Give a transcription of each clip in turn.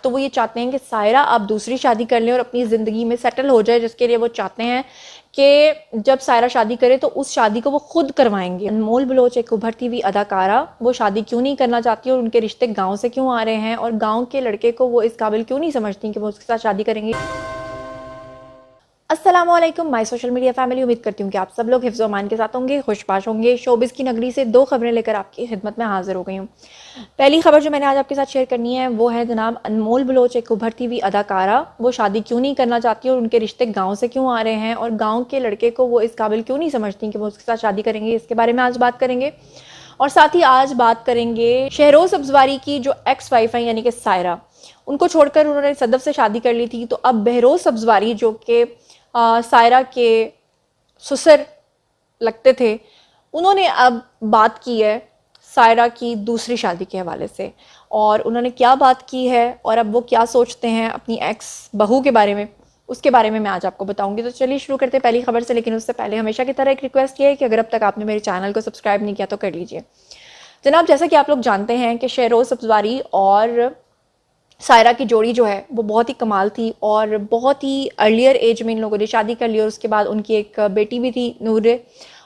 تو وہ یہ چاہتے ہیں کہ سائرہ آپ دوسری شادی کر لیں اور اپنی زندگی میں سیٹل ہو جائے، جس کے لیے وہ چاہتے ہیں کہ جب سائرہ شادی کرے تو اس شادی کو وہ خود کروائیں گے۔ انمول بلوچ ایک ابھرتی ہوئی اداکارہ، وہ شادی کیوں نہیں کرنا چاہتی اور ان کے رشتے گاؤں سے کیوں آ رہے ہیں اور گاؤں کے لڑکے کو وہ اس قابل کیوں نہیں سمجھتی کہ وہ اس کے ساتھ شادی کریں گے۔ السلام علیکم مائی سوشل میڈیا فیملی، امید کرتی ہوں کہ آپ سب لوگ حفظ و امان کے ساتھ ہوں گے، خوش باش ہوں گے۔ شوبز کی نگری سے دو خبریں لے کر آپ کی خدمت میں حاضر ہو گئی ہوں۔ پہلی خبر جو میں نے آج آپ کے ساتھ شیئر کرنی ہے وہ ہے جناب انمول بلوچ ایک ابھرتی ہوئی اداکارہ، وہ شادی کیوں نہیں کرنا چاہتی اور ان کے رشتے گاؤں سے کیوں آ رہے ہیں اور گاؤں کے لڑکے کو وہ اس قابل کیوں نہیں سمجھتی کہ وہ اس کے ساتھ شادی کریں گے، اس کے بارے میں آج بات کریں گے۔ اور ساتھ ہی آج بات کریں گے شہروز ابزواری کی جو ایکس وائف ہیں یعنی کہ سائرہ، ان کو چھوڑ کر انہوں نے صدف سے شادی کر لی تھی، تو اب بہروز ابزواری جو کہ سائرہ کے سسر لگتے تھے، انہوں نے اب بات کی ہے سائرہ کی دوسری شادی کے حوالے سے، اور انہوں نے کیا بات کی ہے اور اب وہ کیا سوچتے ہیں اپنی ایکس بہو کے بارے میں، اس کے بارے میں آج آپ کو بتاؤں گی۔ تو چلیے شروع کرتے ہیں پہلی خبر سے، لیکن اس سے پہلے ہمیشہ کی طرح ایک ریکویسٹ یہ ہے کہ اگر اب تک آپ نے میرے چینل کو سبسکرائب نہیں کیا تو کر لیجئے۔ جناب جیسا کہ آپ لوگ جانتے ہیں کہ شہروز ابزواری اور سائرہ کی جوڑی جو ہے وہ بہت ہی کمال تھی، اور بہت ہی ارلیئر ایج میں ان لوگوں نے شادی کر لی، اور اس کے بعد ان کی ایک بیٹی بھی تھی نور،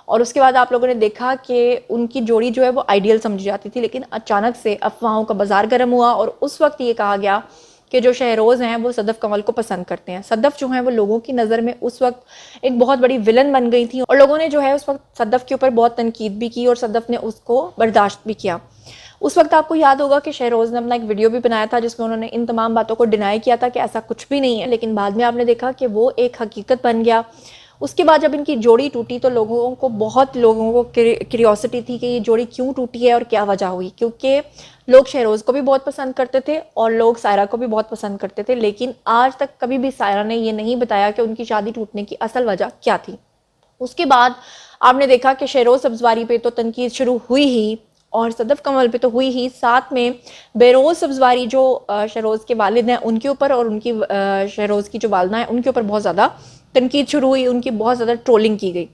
اور اس کے بعد آپ لوگوں نے دیکھا کہ ان کی جوڑی جو ہے وہ آئیڈیل سمجھی جاتی تھی، لیکن اچانک سے افواہوں کا بازار گرم ہوا اور اس وقت یہ کہا گیا کہ جو شہروز ہیں وہ صدف کمل کو پسند کرتے ہیں۔ صدف جو ہیں وہ لوگوں کی نظر میں اس وقت ایک بہت بڑی ولن بن گئی تھی، اور لوگوں نے جو ہے اس وقت صدف کے اوپر بہت تنقید بھی کی اور صدف نے اس کو برداشت بھی کیا۔ اس وقت آپ کو یاد ہوگا کہ شہروز نے اپنا ایک ویڈیو بھی بنایا تھا جس میں انہوں نے ان تمام باتوں کو ڈینائی کیا تھا کہ ایسا کچھ بھی نہیں ہے، لیکن بعد میں آپ نے دیکھا کہ وہ ایک حقیقت بن گیا۔ اس کے بعد جب ان کی جوڑی ٹوٹی تو بہت لوگوں کو کیوریوسٹی تھی کہ یہ جوڑی کیوں ٹوٹی ہے اور کیا وجہ ہوئی، کیونکہ لوگ شہروز کو بھی بہت پسند کرتے تھے اور لوگ سائرہ کو بھی بہت پسند کرتے تھے، لیکن آج تک کبھی بھی سائرہ نے یہ نہیں بتایا کہ ان کی شادی ٹوٹنے کی اصل وجہ کیا تھی۔ اس کے بعد آپ نے دیکھا کہ شہروز ابزواری پہ تو تنقید شروع ہوئی ہی، اور صدف کمل پہ تو ہوئی ہی، ساتھ میں بہروز ابزواری جو شہروز کے والد ہیں ان کے اوپر اور ان کی شہروز کی جو والدہ ہیں ان کے اوپر بہت زیادہ تنقید شروع ہوئی، ان کی بہت زیادہ ٹرولنگ کی گئی۔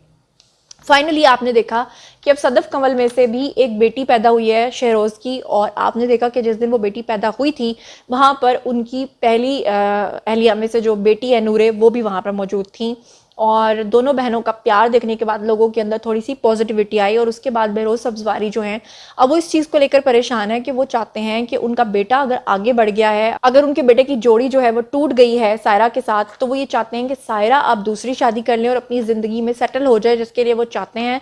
فائنلی آپ نے دیکھا کہ اب صدف کمل میں سے بھی ایک بیٹی پیدا ہوئی ہے شہروز کی، اور آپ نے دیکھا کہ جس دن وہ بیٹی پیدا ہوئی تھی وہاں پر ان کی پہلی اہلیہ میں سے جو بیٹی ہے نورے، وہ بھی وہاں پر موجود تھیں، اور دونوں بہنوں کا پیار دیکھنے کے بعد لوگوں کے اندر تھوڑی سی پوزیٹیوٹی آئی، اور اس کے بعد بہروز ابزواری جو ہیں اب وہ اس چیز کو لے کر پریشان ہے کہ وہ چاہتے ہیں کہ ان کا بیٹا اگر آگے بڑھ گیا ہے، اگر ان کے بیٹے کی جوڑی جو ہے وہ ٹوٹ گئی ہے سائرہ کے ساتھ، تو وہ یہ چاہتے ہیں کہ سائرہ آپ دوسری شادی کر لیں اور اپنی زندگی میں سیٹل ہو جائے، جس کے لیے وہ چاہتے ہیں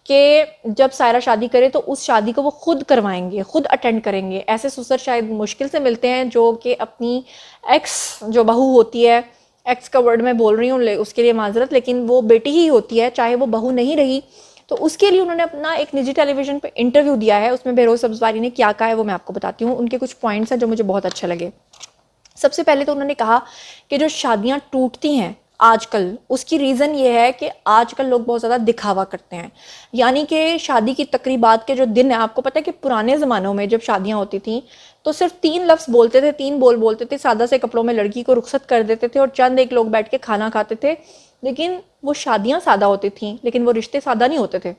کہ جب سائرہ شادی کرے تو اس شادی کو وہ خود کروائیں گے، خود اٹینڈ کریں گے۔ ایسے سسر شاید مشکل سے ملتے ہیں جو کہ اپنی ایکس جو بہو ہوتی ہے، ایکس کا ورڈ میں بول رہی ہوں اس کے لیے معذرت، لیکن وہ بیٹی ہی ہوتی ہے چاہے وہ بہو نہیں رہی، تو اس کے لیے انہوں نے اپنا ایک نجی ٹیلی ویژن پہ انٹرویو دیا ہے۔ اس میں بہروز ابزواری نے کیا کہا ہے وہ میں آپ کو بتاتی ہوں، ان کے کچھ پوائنٹس ہیں جو مجھے بہت اچھے لگے۔ سب سے پہلے تو انہوں نے کہا کہ جو شادیاں ٹوٹتی ہیں آج کل، اس کی ریزن یہ ہے کہ آج کل لوگ بہت زیادہ دکھاوا کرتے ہیں، یعنی کہ شادی کی تقریبات کے جو دن ہیں، آپ کو پتہ ہے کہ پرانے زمانوں میں جب شادیاں ہوتی تھیں تو صرف 3 لفظ بولتے تھے، 3 بول بولتے تھے، سادہ سے کپڑوں میں لڑکی کو رخصت کر دیتے تھے اور چند ایک لوگ بیٹھ کے کھانا کھاتے تھے، لیکن وہ شادیاں سادہ ہوتی تھیں لیکن وہ رشتے سادہ نہیں ہوتے تھے،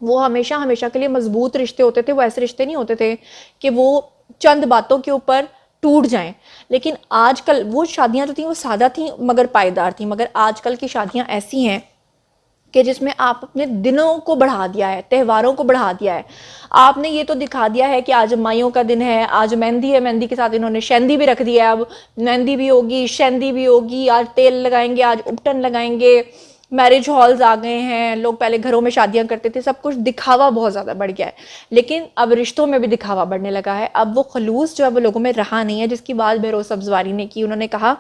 وہ ہمیشہ ہمیشہ کے لیے مضبوط رشتے ہوتے تھے، وہ ایسے رشتے نہیں ہوتے تھے کہ وہ چند باتوں کے اوپر ٹوٹ جائیں۔ لیکن آج کل وہ شادیاں جو تھیں وہ سادہ تھیں مگر پائیدار تھیں، مگر آج کل کی شادیاں ایسی ہیں کہ جس میں آپ اپنے دنوں کو بڑھا دیا ہے، تہواروں کو بڑھا دیا ہے۔ آپ نے یہ تو دکھا دیا ہے کہ آج مائیوں کا دن ہے، آج مہندی ہے، مہندی کے ساتھ انہوں نے شہندی بھی رکھ دیا ہے، اب مہندی بھی ہوگی، شہندی بھی ہوگی، آج تیل لگائیں گے، آج اپٹن لگائیں گے، میرج ہالز آ گئے ہیں، لوگ پہلے گھروں میں شادیاں کرتے تھے، سب کچھ دکھاوا بہت زیادہ بڑھ گیا ہے، لیکن اب رشتوں میں بھی دکھاوا بڑھنے لگا ہے، اب وہ خلوص جو ہے وہ لوگوں میں رہا نہیں ہے، جس کی بات بہروز ابزواری نے کی۔ انہوں نے کہا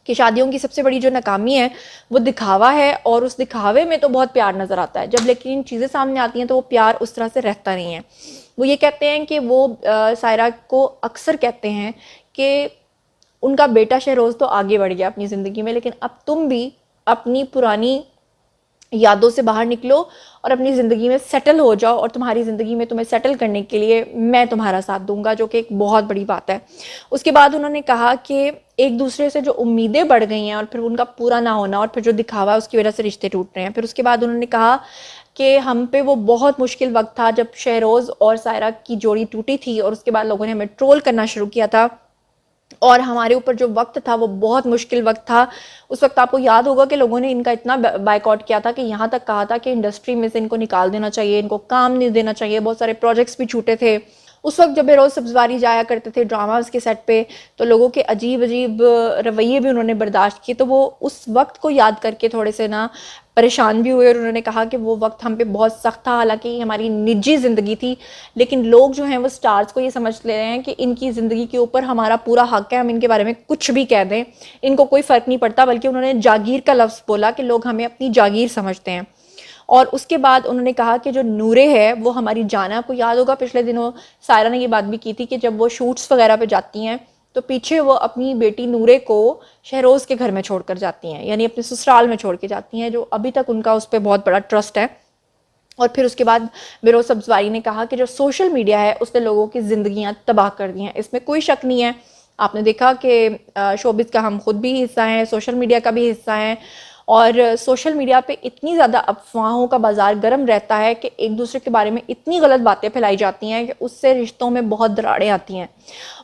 کہ شادیوں کی سب سے بڑی جو ناکامی ہے وہ دکھاوا ہے، اور اس دکھاوے میں تو بہت پیار نظر آتا ہے، جب لیکن چیزیں سامنے آتی ہیں تو وہ پیار اس طرح سے رہتا نہیں ہے۔ وہ یہ کہتے ہیں کہ وہ سائرہ کو اکثر کہتے ہیں کہ ان کا بیٹا شہروز تو آگے بڑھ گیا اپنی زندگی میں، لیکن اب تم بھی اپنی پرانی یادوں سے باہر نکلو اور اپنی زندگی میں سیٹل ہو جاؤ، اور تمہاری زندگی میں تمہیں سیٹل کرنے کے لیے میں تمہارا ساتھ دوں گا، جو کہ ایک بہت بڑی بات ہے۔ اس کے بعد انہوں نے کہا کہ ایک دوسرے سے جو امیدیں بڑھ گئی ہیں اور پھر ان کا پورا نہ ہونا، اور پھر جو دکھاوا ہے اس کی وجہ سے رشتے ٹوٹ رہے ہیں۔ پھر اس کے بعد انہوں نے کہا کہ ہم پہ وہ بہت مشکل وقت تھا جب شہروز اور سائرہ کی جوڑی ٹوٹی تھی، اور اس کے بعد لوگوں نے ہمیں ٹرول کرنا شروع کیا تھا اور ہمارے اوپر جو وقت تھا وہ بہت مشکل وقت تھا. اس وقت آپ کو یاد ہوگا کہ لوگوں نے ان کا اتنا بائیکاٹ کیا تھا کہ یہاں تک کہا تھا کہ انڈسٹری میں سے ان کو نکال دینا چاہیے, ان کو کام نہیں دینا چاہیے, بہت سارے پروجیکٹس بھی چھوٹے تھے. اس وقت جب بہروز سبزواری جایا کرتے تھے ڈراماز کے سیٹ پہ تو لوگوں کے عجیب عجیب رویے بھی انہوں نے برداشت کیے, تو وہ اس وقت کو یاد کر کے تھوڑے سے نا پریشان بھی ہوئے, اور انہوں نے کہا کہ وہ وقت ہم پہ بہت سخت تھا, حالانکہ یہ ہماری نجی زندگی تھی, لیکن لوگ جو ہیں وہ سٹارز کو یہ سمجھ لے رہے ہیں کہ ان کی زندگی کے اوپر ہمارا پورا حق ہے, ہم ان کے بارے میں کچھ بھی کہہ دیں, ان کو کوئی فرق نہیں پڑتا. بلکہ انہوں نے جاگیر کا لفظ بولا کہ لوگ ہمیں اپنی جاگیر سمجھتے ہیں. اور اس کے بعد انہوں نے کہا کہ جو نورے ہے وہ ہماری جان ہے. آپ کو یاد ہوگا پچھلے دنوں سائرہ نے یہ بات بھی کی تھی کہ جب وہ شوٹس وغیرہ پہ جاتی ہیں تو پیچھے وہ اپنی بیٹی نورے کو شہروز کے گھر میں چھوڑ کر جاتی ہیں, یعنی اپنے سسرال میں چھوڑ کے جاتی ہیں, جو ابھی تک ان کا اس پہ بہت بڑا ٹرسٹ ہے. اور پھر اس کے بعد بہروز سبزواری نے کہا کہ جو سوشل میڈیا ہے اس نے لوگوں کی زندگیاں تباہ کر دی ہیں, اس میں کوئی شک نہیں ہے. آپ نے دیکھا کہ شوبز کا ہم خود بھی حصہ ہیں, سوشل میڈیا کا بھی حصہ ہیں, اور سوشل میڈیا پہ اتنی زیادہ افواہوں کا بازار گرم رہتا ہے کہ ایک دوسرے کے بارے میں اتنی غلط باتیں پھیلائی جاتی ہیں کہ اس سے رشتوں میں بہت دراڑیں آتی ہیں.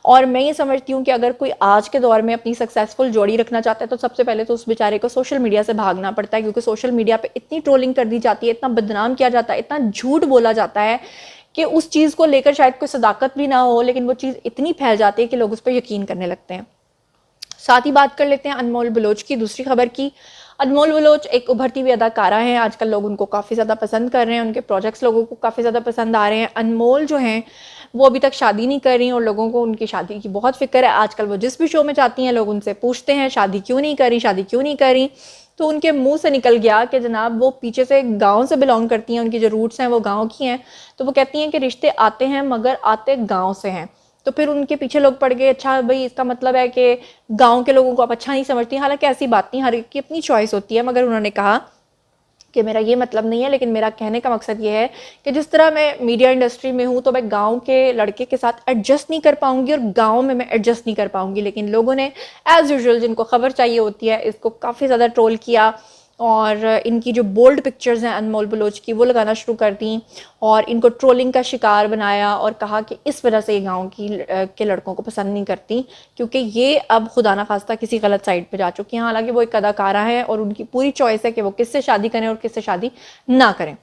اور میں یہ سمجھتی ہوں کہ اگر کوئی آج کے دور میں اپنی سکسیسفل جوڑی رکھنا چاہتا ہے تو سب سے پہلے تو اس بیچارے کو سوشل میڈیا سے بھاگنا پڑتا ہے, کیونکہ سوشل میڈیا پہ اتنی ٹرولنگ کر دی جاتی ہے, اتنا بدنام کیا جاتا ہے, اتنا جھوٹ بولا جاتا ہے کہ اس چیز کو لے کر شاید کوئی صداقت بھی نہ ہو, لیکن وہ چیز اتنی پھیل جاتی ہے کہ لوگ اس پہ یقین کرنے لگتے ہیں. ساتھ ہی بات کر لیتے ہیں انمول بلوچ کی, دوسری خبر کی. انمول بلوچ ایک ابھرتی ہوئی اداکارہ ہیں, آج کل لوگ ان کو کافی زیادہ پسند کر رہے ہیں, ان کے پروجیکٹس لوگوں کو کافی زیادہ پسند آ رہے ہیں. انمول جو ہیں وہ ابھی تک شادی نہیں کر رہی اور لوگوں کو ان کی شادی کی بہت فکر ہے. آج کل وہ جس بھی شو میں جاتی ہیں لوگ ان سے پوچھتے ہیں شادی کیوں نہیں کری, شادی کیوں نہیں کری, تو ان کے منہ سے نکل گیا کہ جناب وہ پیچھے سے گاؤں سے بلانگ کرتی ہیں, ان کی جو روٹس ہیں وہ گاؤں کی ہیں, تو وہ کہتی ہیں کہ رشتے آتے ہیں مگر آتے گاؤں سے ہیں. تو پھر ان کے پیچھے لوگ پڑ گئے, اچھا بھائی اس کا مطلب ہے کہ گاؤں کے لوگوں کو آپ اچھا نہیں سمجھتی. حالانکہ ایسی بات نہیں, ہر ایک کی اپنی چوائس ہوتی ہے. مگر انہوں نے کہا کہ میرا یہ مطلب نہیں ہے, لیکن میرا کہنے کا مقصد یہ ہے کہ جس طرح میں میڈیا انڈسٹری میں ہوں تو میں گاؤں کے لڑکے کے ساتھ ایڈجسٹ نہیں کر پاؤں گی, اور گاؤں میں ایڈجسٹ نہیں کر پاؤں گی. لیکن لوگوں نے ایز یوزول جن کو خبر چاہیے ہوتی ہے اس کو کافی زیادہ ٹرول کیا, اور ان کی جو بولڈ پکچرز ہیں انمول بلوچ کی وہ لگانا شروع کر دیں, اور ان کو ٹرولنگ کا شکار بنایا, اور کہا کہ اس وجہ سے یہ گاؤں کے لڑکوں کو پسند نہیں کرتی, کیونکہ یہ اب خدا نخواستہ کسی غلط سائٹ پہ جا چکی ہیں. حالانکہ وہ ایک اداکارہ ہے اور ان کی پوری چوائس ہے کہ وہ کس سے شادی کریں اور کس سے شادی نہ کریں.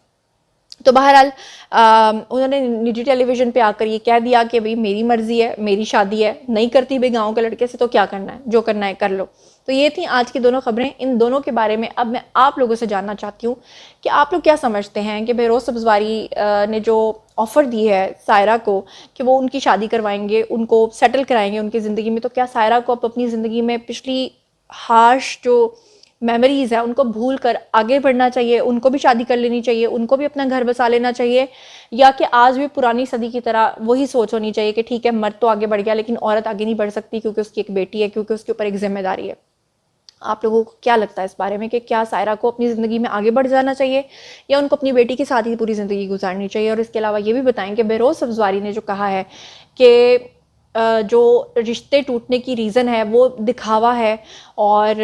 تو بہرحال انہوں نے نجی ٹیلی ویژن پہ آ کر یہ کہہ دیا کہ بھئی میری مرضی ہے, میری شادی ہے, نہیں کرتی بھئی گاؤں کے لڑکے سے تو کیا کرنا ہے, جو کرنا ہے کر لو. تو یہ تھیں آج کی دونوں خبریں. ان دونوں کے بارے میں اب میں آپ لوگوں سے جاننا چاہتی ہوں کہ آپ لوگ کیا سمجھتے ہیں کہ بہروز سبزواری نے جو آفر دی ہے سائرہ کو کہ وہ ان کی شادی کروائیں گے, ان کو سیٹل کرائیں گے ان کی زندگی میں, تو کیا سائرہ کو اب اپنی زندگی میں پچھلی ہارش جو میموریز ہیں ان کو بھول کر آگے بڑھنا چاہیے, ان کو بھی شادی کر لینی چاہیے, ان کو بھی اپنا گھر بسا لینا چاہیے, یا کہ آج بھی پرانی صدی کی طرح وہی سوچ ہونی چاہیے کہ ٹھیک ہے مرد تو آگے بڑھ گیا لیکن عورت آگے نہیں بڑھ سکتی کیونکہ اس کی ایک بیٹی ہے, کیونکہ اس کے اوپر ایک ذمہ داری ہے. آپ لوگوں کو کیا لگتا ہے اس بارے میں کہ کیا سائرہ کو اپنی زندگی میں آگے بڑھ جانا چاہیے یا ان کو اپنی بیٹی کے ساتھ ہی پوری زندگی گزارنی چاہیے؟ اور اس کے علاوہ یہ بھی بتائیں کہ بہروز سبزواری نے جو کہا ہے کہ جو رشتے ٹوٹنے کی ریزن ہے وہ دکھاوا ہے اور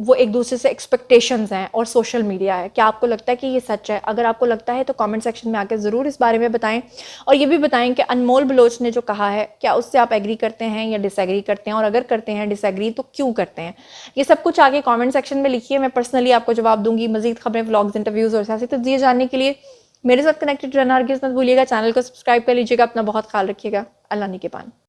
وہ ایک دوسرے سے ایکسپیکٹیشنز ہیں اور سوشل میڈیا ہے, کیا آپ کو لگتا ہے کہ یہ سچ ہے؟ اگر آپ کو لگتا ہے تو کامنٹ سیکشن میں آ کے ضرور اس بارے میں بتائیں, اور یہ بھی بتائیں کہ انمول بلوچ نے جو کہا ہے کیا اس سے آپ ایگری کرتے ہیں یا ڈس ایگری کرتے ہیں, اور اگر کرتے ہیں ڈس ایگری تو کیوں کرتے ہیں؟ یہ سب کچھ آگے کامنٹ سیکشن میں لکھیے, میں پرسنلی آپ کو جواب دوں گی. مزید خبریں, ولاگز, انٹرویوز اور سیاسی تجزیے جاننے کے لیے میرے ساتھ کنیکٹڈ رہنا ہرگز مت بھولیے گا. چینل کو سبسکرائب کر لیجیے گا. اپنا بہت خیال رکھیے گا. اللہ نگہبان.